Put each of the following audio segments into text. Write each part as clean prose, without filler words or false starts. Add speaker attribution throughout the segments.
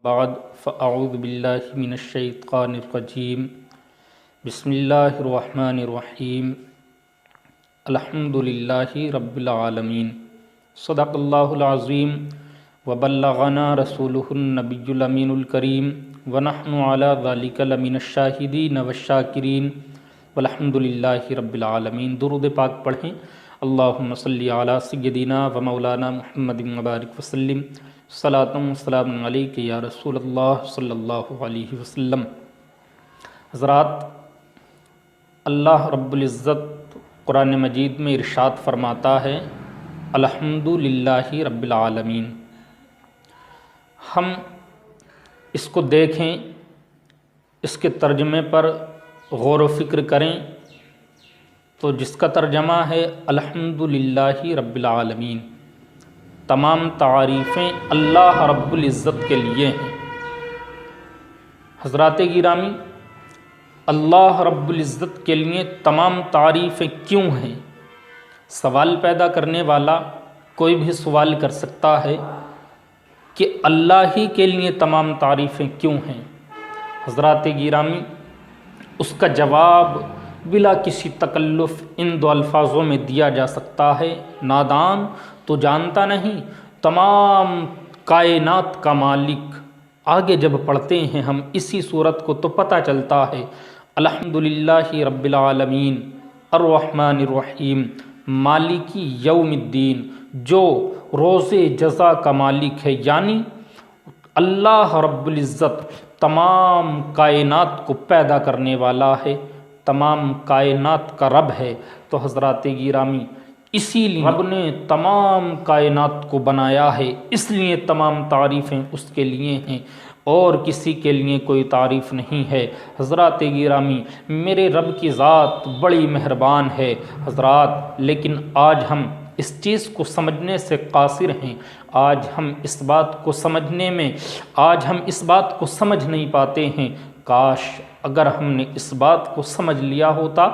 Speaker 1: बाद फ़अऊज़ु बिल्लाहि मिनश्शैतानिर्रजीम बिस्मिल्लाहिर्रहमानिर्रहीम अल्हम्दुलिल्लाहि रब्बिल आलमीन सदक़ल्लाहुल अज़ीम व बल्लग़ना रसूलुहुन नबियुल अमीनुल करीम व नहनु अला ज़ालिका लमिनश्शाहिदीन वश्शाकिरीन वल्हम्दुलिल्लाहि रब्बिल आलमीन। दुरूद पाक पढ़ें। अल्लाहुम्मा सल्लि अला सय्यदिना व मौलाना मुहम्मदिन व बारिक वसल्लिम सलातुम सलामुन अलैका या रसूलल्लाह सल्लल्लाहु अलैहि वसल्लम। हज़रात, अल्लाह रब्बुल इज़्ज़त कुरान मजीद में इरशाद फरमाता है, अल्हम्दुलिल्लाहि रब्बिल आलमीन। हम इसको देखें, इसके तर्जमे पर गौर व फिक्र करें तो जिसका तर्जमा है अल्हम्दुलिल्लाहि रब्बिल आलमीन, तमाम तारीफ़ें अल्लाह रब्बुल इज़्ज़त के लिए हैं। हज़रात गिरामी, अल्लाह रब्बुल इज़्ज़त के लिए तमाम तारीफ़ें क्यों हैं? सवाल पैदा करने वाला कोई भी सवाल कर सकता है कि अल्लाह ही के लिए तमाम तारीफ़ें क्यों हैं। हज़रात गिरामी, उसका जवाब बिला किसी तकल्लुफ़ इन दो अल्फाज़ों में दिया जा सकता है, नादान तो जानता नहीं, तमाम कायनात का मालिक। आगे जब पढ़ते हैं हम इसी सूरत को तो पता चलता है, अल्हम्दुलिल्लाहि रब्बिल आलमीन अर्रहमानिर्रहीम मालिकी यौमिद्दीन, जो रोज़े जज़ा का मालिक है, यानी अल्लाह रब्बुल इज़्ज़त तमाम कायनात को पैदा करने वाला है, तमाम कायनात का रब है। तो हज़रात गिरामी, इसीलिए रब ने तमाम कायनात को बनाया है, इसलिए तमाम तारीफ़ें उसके लिए हैं और किसी के लिए कोई तारीफ़ नहीं है। हज़रात गिरामी, मेरे रब की ज़ात बड़ी मेहरबान है हज़रात, लेकिन आज हम इस चीज़ को समझने से कासिर हैं। आज हम इस बात को समझने में, आज हम इस बात को समझ नहीं पाते हैं। काश अगर हमने इस बात को समझ लिया होता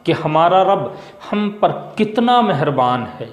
Speaker 1: कि हमारा रब हम पर कितना मेहरबान है,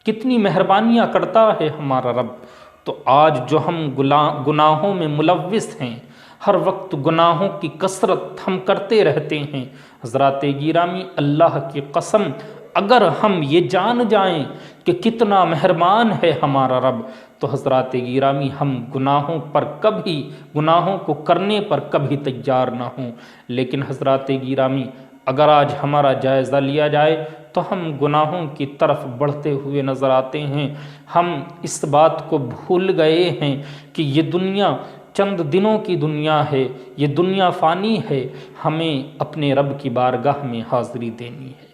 Speaker 1: कितनी मेहरबानियाँ करता है हमारा रब, तो आज जो हम गुनाहों में मुलव्विस हैं, हर वक्त गुनाहों की कसरत हम करते रहते हैं। हज़रात गिरामी, अल्लाह की कसम, अगर हम ये जान जाएं कि कितना मेहरबान है हमारा रब, तो हज़रात गिरामी हम गुनाहों पर कभी, गुनाहों को करने पर कभी तैयार ना हों। लेकिन हज़रात गिरामी, अगर आज हमारा जायज़ा लिया जाए तो हम गुनाहों की तरफ बढ़ते हुए नज़र आते हैं। हम इस बात को भूल गए हैं कि ये दुनिया चंद दिनों की दुनिया है, ये दुनिया फ़ानी है, हमें अपने रब की बारगाह में हाज़िरी देनी है।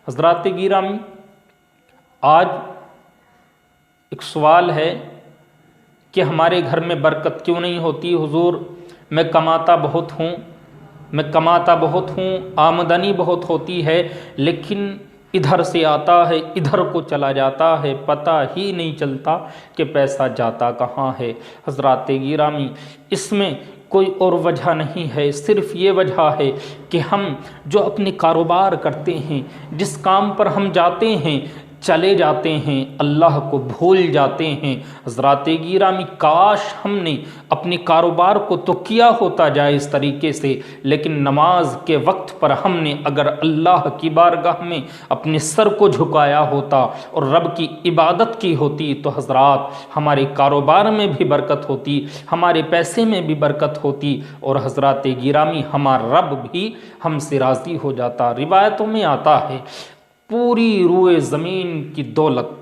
Speaker 1: हज़रात गिरामी, आज एक सवाल है कि हमारे घर में बरकत क्यों नहीं होती हुजूर? मैं कमाता बहुत हूँ, आमदनी बहुत होती है, लेकिन इधर से आता है, इधर को चला जाता है, पता ही नहीं चलता कि पैसा जाता कहाँ है। हज़रात गिरामी, इसमें कोई और वजह नहीं है, सिर्फ़ ये वजह है कि हम जो अपने कारोबार करते हैं, जिस काम पर हम जाते हैं, चले जाते हैं, अल्लाह को भूल जाते हैं। हज़रात गिरामी, काश हमने अपने कारोबार को तो किया होता जाए इस तरीके से, लेकिन नमाज के वक्त पर हमने अगर अल्लाह की बारगाह में अपने सर को झुकाया होता और रब की इबादत की होती, तो हज़रात हमारे कारोबार में भी बरकत होती, हमारे पैसे में भी बरकत होती, और हज़रात गिरामी हमारा रब भी हमसे राज़ी हो जाता। रिवायतों में आता है, पूरी रूए ज़मीन की दौलत,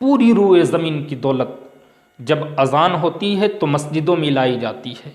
Speaker 1: पूरी रूए ज़मीन की दौलत जब अज़ान होती है तो मस्जिदों में लाई जाती है।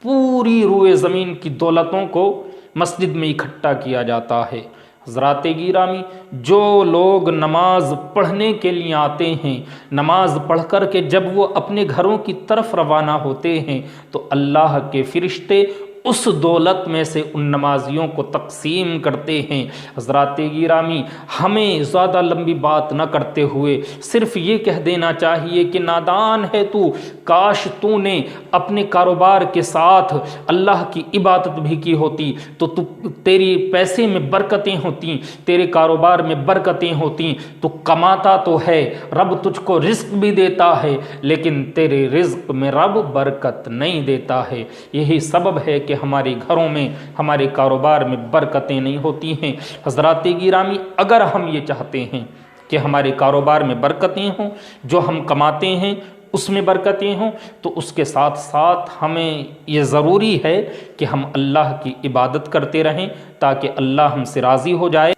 Speaker 1: पूरी रूए ज़मीन की दौलतों को मस्जिद में इकट्ठा किया जाता है। हज़रात गिरामी, जो लोग नमाज पढ़ने के लिए आते हैं, नमाज पढ़ कर के जब वो अपने घरों की तरफ रवाना होते हैं, तो अल्लाह के फ़रिश्ते उस दौलत में से उन नमाजियों को तकसीम करते हैं। हज़रात गिरामी, हमें ज़्यादा लंबी बात न करते हुए सिर्फ़ ये कह देना चाहिए कि नादान है तू, काश तूने अपने कारोबार के साथ अल्लाह की इबादत भी की होती तो तेरी पैसे में बरकतें होती, तेरे कारोबार में बरकतें होती। तू कमाता तो है, रब तुझको रिज़्क भी देता है, लेकिन तेरे रिज़्क में रब बरकत नहीं देता है। यही सबब है कि हमारे घरों में, हमारे कारोबार में बरकतें नहीं होती हैं। हज़रात गिरामी, अगर हम ये चाहते हैं कि हमारे कारोबार में बरकतें हों, जो हम कमाते हैं उसमें बरकतें हों, तो उसके साथ साथ हमें ये ज़रूरी है कि हम अल्लाह की इबादत करते रहें ताकि अल्लाह हमसे राज़ी हो जाए।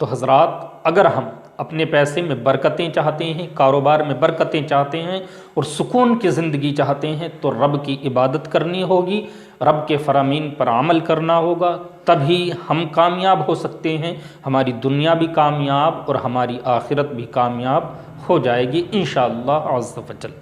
Speaker 1: तो हज़रात, अगर हम अपने पैसे में बरकतें चाहते हैं, कारोबार में बरकतें चाहते हैं और सुकून की ज़िंदगी चाहते हैं, तो रब की इबादत करनी होगी, रब के फ़रामीन पर अमल करना होगा, तभी हम कामयाब हो सकते हैं। हमारी दुनिया भी कामयाब और हमारी आखिरत भी कामयाब हो जाएगी इंशाअल्लाह अज़्ज़ व जल।